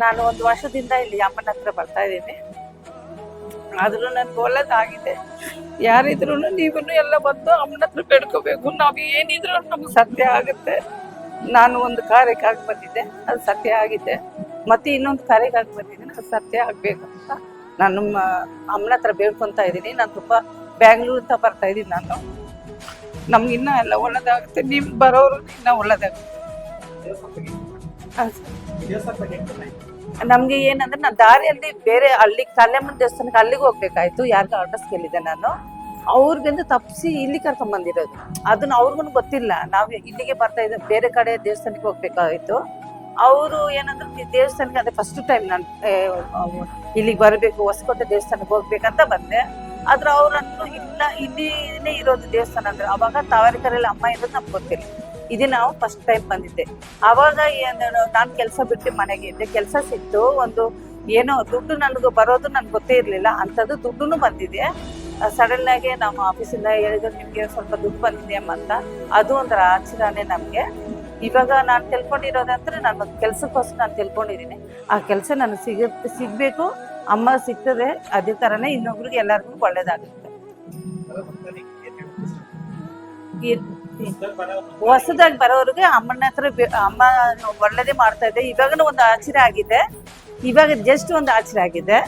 ನಾನು 1 ವರ್ಷದಿಂದ ಇಲ್ಲಿ ಅಮ್ಮನ ಹತ್ರ ಬರ್ತಾ ಇದ್ದೀನಿ. ಆದ್ರೂ ನನ್ಗೆ ಒಳ್ಳೇದಾಗಿದೆ. ಯಾರಿದ್ರು ನೀವು ಎಲ್ಲ ಬಂದು ಅಮ್ಮನ ಹತ್ರ ಬೇಡ್ಕೋಬೇಕು. ನಾವು ಏನಿದ್ರು ನಮ್ಗೆ ಸತ್ಯ ಆಗುತ್ತೆ. ನಾನು ಒಂದು ಕಾರ್ಯಕ್ಕಾಗಿ ಬಂದಿದ್ದೆ, ಅದು ಸತ್ಯ ಆಗಿದೆ. ಮತ್ತೆ ಇನ್ನೊಂದು ಕಾರ್ಯಕ್ಕಾಗಿ ಬಂದಿದ್ದೀನಿ, ಅದು ಸತ್ಯ ಆಗ್ಬೇಕು ಅಂತ ನಾನು ಅಮ್ಮನ ಹತ್ರ ಬೇಡ್ಕೊತಾ ಇದ್ದೀನಿ. ನಾನು ತುಂಬಾ ಬ್ಯಾಂಗ್ಳೂರ್ ಅಂತ ಬರ್ತಾ ಇದ್ದೀನಿ. ನಮ್ಗೆ ಇನ್ನೂ ಎಲ್ಲ ಒಳ್ಳೇದಾಗುತ್ತೆ. ನೀವು ಬರೋರು ಇನ್ನೂ ಒಳ್ಳೇದಾಗುತ್ತೆ. ನಮ್ಗೆ ಏನಂದ್ರೆ ನಾನು ದಾರಿಯಲ್ಲಿ ಬೇರೆ ಹಳ್ಳಿ ಕಾಲೇಮನ್ ದೇವಸ್ಥಾನಕ್ಕೆ ಅಲ್ಲಿಗೆ ಹೋಗ್ಬೇಕಾಯ್ತು. ಯಾರಿಗೂ ಅಡ್ರೆಸ್ ಕೇಳಿದೆ ನಾನು. ಅವ್ರಿಗಿಂದ ತಪ್ಪಿಸಿ ಇಲ್ಲಿ ಕರ್ಕೊಂಡ್ ಬಂದಿರೋದು. ಅದನ್ನ ಅವ್ರಿಗೂ ಗೊತ್ತಿಲ್ಲ. ನಾವು ಇಲ್ಲಿಗೆ ಬರ್ತಾ ಇದ್ದ ಬೇರೆ ಕಡೆ ದೇವಸ್ಥಾನಕ್ಕೆ ಹೋಗ್ಬೇಕಾಯ್ತು. ಅವರು ಏನಂದ್ರೆ ದೇವಸ್ಥಾನಕ್ಕೆ ಅದೇ ಫಸ್ಟ್ ಟೈಮ್ ನಾನು ಇಲ್ಲಿಗೆ ಬರಬೇಕು, ಹೊಸಕೋಟೆ ದೇವಸ್ಥಾನಕ್ಕೆ ಹೋಗ್ಬೇಕಂತ ಬಂದೆ. ಆದ್ರೆ ಅವ್ರನ್ನು ಇಲ್ಲ ಇಲ್ಲಿನೇ ಇರೋದು ದೇವಸ್ಥಾನ ಅಂದ್ರೆ. ಅವಾಗ ತಾವರೆಕೆರೆಯಲ್ಲಿ ಅಮ್ಮ ಇರೋದು ನಮ್ಗೆ ಗೊತ್ತಿಲ್ಲ. ಇದೇ ನಾವು ಫಸ್ಟ್ ಟೈಮ್ ಬಂದಿದ್ದೆ. ಅವಾಗ ನಾನು ಕೆಲಸ ಬಿಟ್ಟು ಮನೆಗೆ ಇದ್ದೆ. ಕೆಲಸ ಸಿಕ್ತು. ಒಂದು ಏನೋ ದುಡ್ಡು ನನಗೆ ಬರೋದು ನನ್ಗೆ ಗೊತ್ತೇ ಇರ್ಲಿಲ್ಲ. ಅಂಥದ್ದು ದುಡ್ಡು ಬಂದಿದೆ. ಸಡನ್ ಆಗಿ ನಮ್ಮ ಆಫೀಸಿಂದ ಹೇಳಿದ್ರು ನಿಮ್ಗೆ ಸ್ವಲ್ಪ ದುಡ್ಡು ಬಂದಿದೆ ಅಮ್ಮ ಅಂತ. ಅದು ಒಂಥರ ಆಶ್ಚರ್ಯನೇ ನಮ್ಗೆ. ಇವಾಗ ನಾನು ತಿಳ್ಕೊಂಡಿರೋದಂದ್ರೆ ನಾನು ಒಂದು ಕೆಲಸಕ್ಕೋಸ್ಕರ ನಾನು ತಿಳ್ಕೊಂಡಿದ್ದೀನಿ. ಆ ಕೆಲಸ ನನಗೆ ಸಿಗ್ಬೇಕು. ಅಮ್ಮ ಸಿಗ್ತದೆ. ಅದೇ ತರನೇ ಇನ್ನೊಬ್ರಿಗೆ ಎಲ್ಲರಿಗೂ ಒಳ್ಳೇದಾಗುತ್ತೆ. ಹೊಸದಾಗಿ ಬರೋರಿಗೆ ಅಮ್ಮನ ಹತ್ರ ಅಮ್ಮ ಒಳ್ಳೇದೇ ಮಾಡ್ತಾ ಇದೆ. ಇವಾಗನೂ ಒಂದು ಆಶ್ಚರ್ಯ ಆಗಿದೆ. ಇವಾಗ ಜಸ್ಟ್ ಒಂದು ಆಶ್ಚರ್ಯ ಆಗಿದೆ.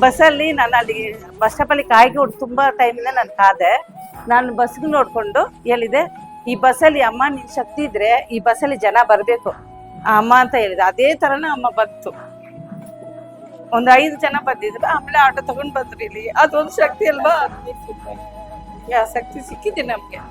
ಬಸ್ಸಲ್ಲಿ ನಾನು ಅಲ್ಲಿ ಬಸ್ ಸ್ಟಾಪಲ್ಲಿ ಕಾಯ್ಗೆ ತುಂಬಾ ಟೈಮಿಂದ ನಾನು ಕಾದೆ. ನಾನು ಬಸ್ಗೆ ನೋಡ್ಕೊಂಡು ಹೇಳಿದೆ, ಈ ಬಸ್ಸಲ್ಲಿ ಅಮ್ಮ ನಿನ್ ಶಕ್ತಿ ಇದ್ರೆ ಈ ಬಸ್ಸಲ್ಲಿ ಜನ ಬರ್ಬೇಕು ಅಮ್ಮ ಅಂತ ಹೇಳಿದೆ. ಅದೇ ತರನ ಅಮ್ಮ ಬಂತು. ಒಂದು 5 ಜನ ಬಂದಿದ್ರು. ಆಮೇಲೆ ಆಟೋ ತಗೊಂಡ್ ಬಂದ್ರು ಇಲ್ಲಿ. ಅದೊಂದು ಶಕ್ತಿ ಅಲ್ವಾ? ಯಾ ಶಕ್ತಿ ಸಿಕ್ಕಿದೆ ನಮ್ಗೆ.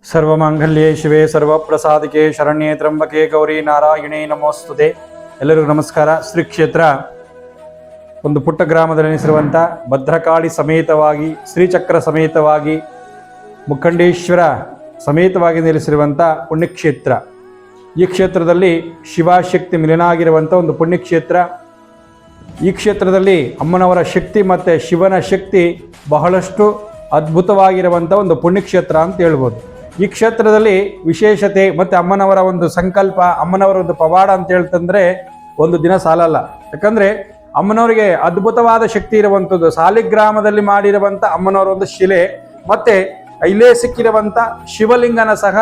ಸರ್ವಮಾಂಗಲ್ಯೇ ಶಿವೆ ಸರ್ವಪ್ರಸಾದಿಕೆ ಶರಣ್ಯೇ ತ್ರ್ಯಂಬಕೆ ಗೌರಿ ನಾರಾಯಣೇ ನಮೋಸ್ತುತೆ. ಎಲ್ಲರಿಗೂ ನಮಸ್ಕಾರ. ಶ್ರೀ ಕ್ಷೇತ್ರ ಒಂದು ಪುಟ್ಟ ಗ್ರಾಮದಲ್ಲಿ ನೆಲೆಸಿರುವಂಥ ಭದ್ರಕಾಳಿ ಸಮೇತವಾಗಿ ಶ್ರೀಚಕ್ರ ಸಮೇತವಾಗಿ ಮುಖಂಡೇಶ್ವರ ಸಮೇತವಾಗಿ ನೆಲೆಸಿರುವಂಥ ಪುಣ್ಯಕ್ಷೇತ್ರ. ಈ ಕ್ಷೇತ್ರದಲ್ಲಿ ಶಿವಶಕ್ತಿ ಮಿಲನಾಗಿರುವಂಥ ಒಂದು ಪುಣ್ಯಕ್ಷೇತ್ರ. ಈ ಕ್ಷೇತ್ರದಲ್ಲಿ ಅಮ್ಮನವರ ಶಕ್ತಿ ಮತ್ತು ಶಿವನ ಶಕ್ತಿ ಬಹಳಷ್ಟು ಅದ್ಭುತವಾಗಿರುವಂಥ ಒಂದು ಪುಣ್ಯಕ್ಷೇತ್ರ ಅಂತ ಹೇಳ್ಬೋದು. ಈ ಕ್ಷೇತ್ರದಲ್ಲಿ ವಿಶೇಷತೆ ಮತ್ತು ಅಮ್ಮನವರ ಒಂದು ಸಂಕಲ್ಪ, ಅಮ್ಮನವರ ಒಂದು ಪವಾಡ ಅಂತ ಹೇಳ್ತಂದ್ರೆ ಒಂದು ದಿನ ಸಾಲಲ್ಲ. ಯಾಕಂದರೆ ಅಮ್ಮನವರಿಗೆ ಅದ್ಭುತವಾದ ಶಕ್ತಿ ಇರುವಂಥದ್ದು. ಸಾಲಿಗ್ರಾಮದಲ್ಲಿ ಮಾಡಿರುವಂಥ ಅಮ್ಮನವರ ಒಂದು ಶಿಲೆ ಮತ್ತು ಇಲ್ಲೇ ಸಿಕ್ಕಿರುವಂಥ ಶಿವಲಿಂಗನ ಸಹ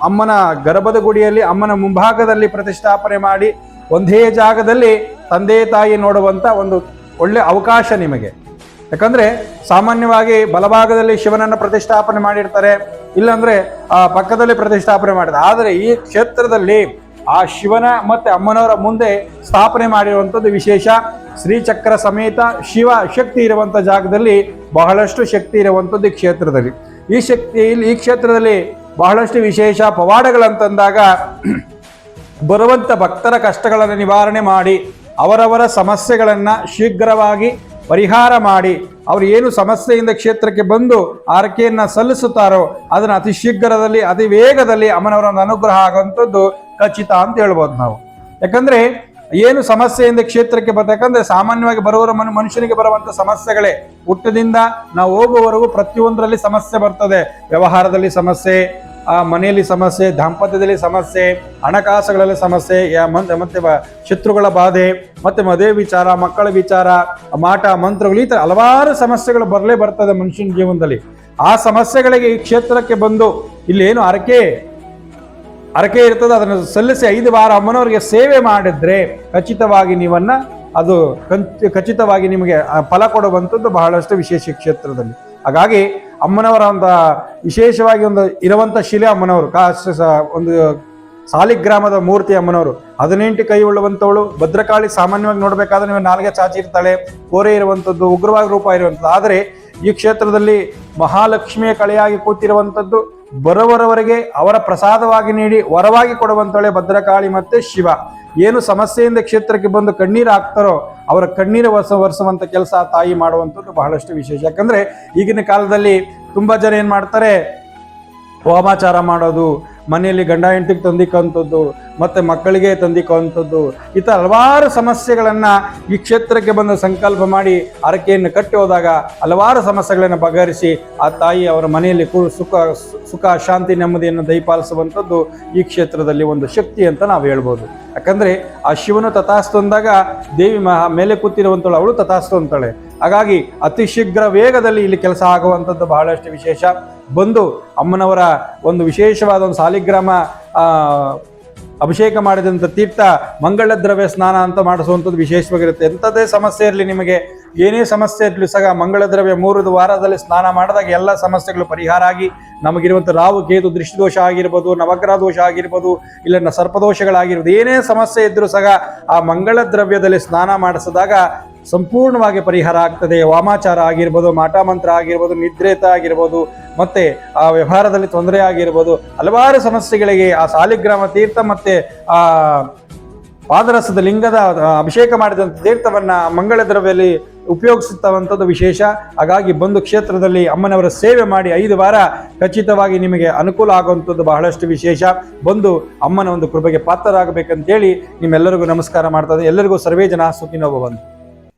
ಅಮ್ಮನ ಗರ್ಭದ ಗುಡಿಯಲ್ಲಿ ಅಮ್ಮನ ಮುಂಭಾಗದಲ್ಲಿ ಪ್ರತಿಷ್ಠಾಪನೆ ಮಾಡಿ ಒಂದೇ ಜಾಗದಲ್ಲಿ ತಂದೆ ತಾಯಿ ನೋಡುವಂಥ ಒಂದು ಒಳ್ಳೆ ಅವಕಾಶ ನಿಮಗೆ. ಯಾಕಂದರೆ ಸಾಮಾನ್ಯವಾಗಿ ಬಲಭಾಗದಲ್ಲಿ ಶಿವನನ್ನು ಪ್ರತಿಷ್ಠಾಪನೆ ಮಾಡಿರ್ತಾರೆ, ಇಲ್ಲಾಂದರೆ ಆ ಪಕ್ಕದಲ್ಲಿ ಪ್ರತಿಷ್ಠಾಪನೆ ಮಾಡಿರ್ತಾರೆ. ಆದರೆ ಈ ಕ್ಷೇತ್ರದಲ್ಲಿ ಆ ಶಿವನ ಮತ್ತು ಅಮ್ಮನವರ ಮುಂದೆ ಸ್ಥಾಪನೆ ಮಾಡಿರುವಂಥದ್ದು ವಿಶೇಷ. ಶ್ರೀಚಕ್ರ ಸಮೇತ ಶಿವ ಶಕ್ತಿ ಇರುವಂಥ ಜಾಗದಲ್ಲಿ ಬಹಳಷ್ಟು ಶಕ್ತಿ ಇರುವಂಥದ್ದು ಈ ಕ್ಷೇತ್ರದಲ್ಲಿ. ಈ ಕ್ಷೇತ್ರದಲ್ಲಿ ಬಹಳಷ್ಟು ವಿಶೇಷ ಪವಾಡಗಳಂತಂದಾಗ ಬರುವಂಥ ಭಕ್ತರ ಕಷ್ಟಗಳನ್ನು ನಿವಾರಣೆ ಮಾಡಿ ಅವರವರ ಸಮಸ್ಯೆಗಳನ್ನು ಶೀಘ್ರವಾಗಿ ಪರಿಹಾರ ಮಾಡಿ ಅವರು ಏನು ಸಮಸ್ಯೆಯಿಂದ ಕ್ಷೇತ್ರಕ್ಕೆ ಬಂದು ಆರಕೆಯನ್ನ ಸಲ್ಲಿಸುತ್ತಾರೋ ಅದನ್ನು ಅತಿ ಶೀಘ್ರದಲ್ಲಿ ಅತಿ ವೇಗದಲ್ಲಿ ಅಮ್ಮನವರ ಒಂದು ಅನುಗ್ರಹ ಆಗುವಂಥದ್ದು ಖಚಿತ ಅಂತ ಹೇಳ್ಬೋದು ನಾವು. ಯಾಕಂದ್ರೆ ಏನು ಸಮಸ್ಯೆಯಿಂದ ಕ್ಷೇತ್ರಕ್ಕೆ ಯಾಕಂದ್ರೆ ಸಾಮಾನ್ಯವಾಗಿ ಬರುವವರ ಮನುಷ್ಯನಿಗೆ ಬರುವಂತ ಸಮಸ್ಯೆಗಳೇ, ಹುಟ್ಟದಿಂದ ನಾವು ಹೋಗುವವರೆಗೂ ಪ್ರತಿಯೊಂದರಲ್ಲಿ ಸಮಸ್ಯೆ ಬರ್ತದೆ. ವ್ಯವಹಾರದಲ್ಲಿ ಸಮಸ್ಯೆ, ಮನೆಯಲ್ಲಿ ಸಮಸ್ಯೆ, ದಾಂಪತ್ಯದಲ್ಲಿ ಸಮಸ್ಯೆ, ಹಣಕಾಸುಗಳಲ್ಲಿ ಸಮಸ್ಯೆ, ಮತ್ತೆ ಶತ್ರುಗಳ ಬಾಧೆ, ಮತ್ತೆ ಮದುವೆ ವಿಚಾರ, ಮಕ್ಕಳ ವಿಚಾರ, ಮಾಟ ಮಂತ್ರಗಳು, ಈ ತರ ಹಲವಾರು ಸಮಸ್ಯೆಗಳು ಬರ್ತದೆ ಮನುಷ್ಯನ ಜೀವನದಲ್ಲಿ. ಆ ಸಮಸ್ಯೆಗಳಿಗೆ ಈ ಕ್ಷೇತ್ರಕ್ಕೆ ಬಂದು ಇಲ್ಲಿ ಏನು ಹರಕೆ ಇರ್ತದೆ ಅದನ್ನು ಸಲ್ಲಿಸಿ 5 ವಾರ ಅಮ್ಮನವರಿಗೆ ಸೇವೆ ಮಾಡಿದ್ರೆ ಖಚಿತವಾಗಿ ಖಚಿತವಾಗಿ ನಿಮಗೆ ಫಲ ಕೊಡುವಂಥದ್ದು ಬಹಳಷ್ಟು ವಿಶೇಷ ಕ್ಷೇತ್ರದಲ್ಲಿ. ಹಾಗಾಗಿ ಅಮ್ಮನವರ ಒಂದು ವಿಶೇಷವಾಗಿ ಒಂದು ಇರುವಂತ ಶಿಲೆ ಅಮ್ಮನವರು, ಒಂದು ಸಾಲಿಗ್ರಾಮದ ಮೂರ್ತಿ ಅಮ್ಮನವರು. 18 ಕೈ ಉಳ್ಳುವಂಥವಳು. ಭದ್ರಕಾಳಿ ಸಾಮಾನ್ಯವಾಗಿ ನೋಡ್ಬೇಕಾದ್ರೆ ನೀವು ನಾಲ್ಗೆ ಚಾಚಿ ಇರ್ತಾಳೆ, ಕೋರೆ ಇರುವಂಥದ್ದು, ಉಗ್ರವಾಗಿ ರೂಪ ಇರುವಂಥದ್ದು. ಆದರೆ ಈ ಕ್ಷೇತ್ರದಲ್ಲಿ ಮಹಾಲಕ್ಷ್ಮಿಯ ಕಳೆಯಾಗಿ ಕೂತಿರುವಂಥದ್ದು, ಬರುವವರವರೆಗೆ ಅವರ ಪ್ರಸಾದವಾಗಿ ನೀಡಿ ವರವಾಗಿ ಕೊಡುವಂತಳೆ ಭದ್ರಕಾಳಿ ಮತ್ತೆ ಶಿವ. ಏನು ಸಮಸ್ಯೆಯಿಂದ ಕ್ಷೇತ್ರಕ್ಕೆ ಬಂದು ಕಣ್ಣೀರು ಹಾಕ್ತಾರೋ ಅವರ ಕಣ್ಣೀರು ಒರೆಸುವಂತ ಕೆಲಸ ತಾಯಿ ಮಾಡುವಂಥದ್ದು ಬಹಳಷ್ಟು ವಿಶೇಷ. ಯಾಕಂದ್ರೆ ಈಗಿನ ಕಾಲದಲ್ಲಿ ತುಂಬಾ ಜನ ಏನ್ ಮಾಡ್ತಾರೆ, ವಾಮಾಚಾರ ಮಾಡೋದು, ಮನೆಯಲ್ಲಿ ಗಂಡ ಹೆಂಡತಿಗೆ ತಂದಿಕ್ಕಂಥದ್ದು, ಮತ್ತೆ ಮಕ್ಕಳಿಗೆ ತಂದಿಕ್ಕುವಂಥದ್ದು, ಈ ಥರ ಹಲವಾರು ಸಮಸ್ಯೆಗಳನ್ನ ಈ ಕ್ಷೇತ್ರಕ್ಕೆ ಬಂದು ಸಂಕಲ್ಪ ಮಾಡಿ ಹರಕೆಯನ್ನು ಕಟ್ಟಿ ಹೋದಾಗ ಹಲವಾರು ಸಮಸ್ಯೆಗಳನ್ನು ಬಗೆಹರಿಸಿ ಆ ತಾಯಿ ಅವರ ಮನೆಯಲ್ಲಿ ಸುಖ ಶಾಂತಿ ನೆಮ್ಮದಿಯನ್ನು ದಯಪಾಲಿಸುವಂಥದ್ದು ಈ ಕ್ಷೇತ್ರದಲ್ಲಿ ಒಂದು ಶಕ್ತಿ ಅಂತ ನಾವು ಹೇಳ್ಬೋದು. ಯಾಕಂದ್ರೆ ಆ ಶಿವನು ತಥಾಸ್ತು ಅಂದಾಗ ದೇವಿ ಮೇಲೆ ಕೂತಿರುವಂಥಳು ಅವಳು ತಥಾಸ್ತು ಅಂತಾಳೆ. ಹಾಗಾಗಿ ಅತಿ ಶೀಘ್ರ ವೇಗದಲ್ಲಿ ಇಲ್ಲಿ ಕೆಲಸ ಆಗುವಂಥದ್ದು ಬಹಳಷ್ಟು ವಿಶೇಷ. ಬಂದು ಅಮ್ಮನವರ ಒಂದು ವಿಶೇಷವಾದ ಒಂದು ಸಾಲಿಗ್ರಾಮ ಅಭಿಷೇಕ ಮಾಡಿದಂಥ ತೀರ್ಥ ಮಂಗಳ ದ್ರವ್ಯ ಸ್ನಾನ ಅಂತ ಮಾಡಿಸುವಂಥದ್ದು ವಿಶೇಷವಾಗಿರುತ್ತೆ. ಎಂಥದ್ದೇ ಸಮಸ್ಯೆ ಇರಲಿ, ನಿಮಗೆ ಏನೇ ಸಮಸ್ಯೆ ಇರಲಿ ಸಹ ಮಂಗಳ ದ್ರವ್ಯ 3 ವಾರದಲ್ಲಿ ಸ್ನಾನ ಮಾಡಿದಾಗ ಎಲ್ಲ ಸಮಸ್ಯೆಗಳು ಪರಿಹಾರ ಆಗಿ ನಮಗಿರುವಂಥ ರಾಹು ಕೇತು ದೃಷ್ಟಿದೋಷ ಆಗಿರ್ಬೋದು, ನವಗ್ರಹ ದೋಷ ಆಗಿರ್ಬೋದು, ಇಲ್ಲ ಸರ್ಪದೋಷಗಳಾಗಿರ್ಬೋದು, ಏನೇ ಸಮಸ್ಯೆ ಇದ್ರೂ ಸಹ ಆ ಮಂಗಳ ದ್ರವ್ಯದಲ್ಲಿ ಸ್ನಾನ ಮಾಡಿಸಿದಾಗ ಸಂಪೂರ್ಣವಾಗಿ ಪರಿಹಾರ ಆಗ್ತದೆ. ವಾಮಾಚಾರ ಆಗಿರ್ಬೋದು, ಮಾಟ ಮಂತ್ರ ಆಗಿರ್ಬೋದು, ನಿದ್ರೇತ ಆಗಿರ್ಬೋದು, ಮತ್ತೆ ಆ ವ್ಯವಹಾರದಲ್ಲಿ ತೊಂದರೆ ಆಗಿರ್ಬೋದು, ಹಲವಾರು ಸಮಸ್ಯೆಗಳಿಗೆ ಆ ಸಾಲಿಗ್ರಾಮ ತೀರ್ಥ ಮತ್ತೆ ಆ ಪಾದರಸದ ಲಿಂಗದ ಅಭಿಷೇಕ ಮಾಡಿದಂಥ ತೀರ್ಥವನ್ನ ಮಂಗಳ ದ್ರವ್ಯದಲ್ಲಿ ಉಪಯೋಗಿಸುತ್ತವಂಥದ್ದು ವಿಶೇಷ. ಹಾಗಾಗಿ ಬಂದು ಕ್ಷೇತ್ರದಲ್ಲಿ ಅಮ್ಮನವರ ಸೇವೆ ಮಾಡಿ 5 ವಾರ ಖಚಿತವಾಗಿ ನಿಮಗೆ ಅನುಕೂಲ ಆಗುವಂಥದ್ದು ಬಹಳಷ್ಟು ವಿಶೇಷ. ಬಂದು ಅಮ್ಮನ ಒಂದು ಕೃಪೆಗೆ ಪಾತ್ರರಾಗಬೇಕಂತೇಳಿ ನಿಮ್ಮೆಲ್ಲರಿಗೂ ನಮಸ್ಕಾರ ಮಾಡ್ತದೆ. ಎಲ್ಲರಿಗೂ ಸರ್ವೇ ಜನ ಸುಖಿನೋ ಭವಂತು.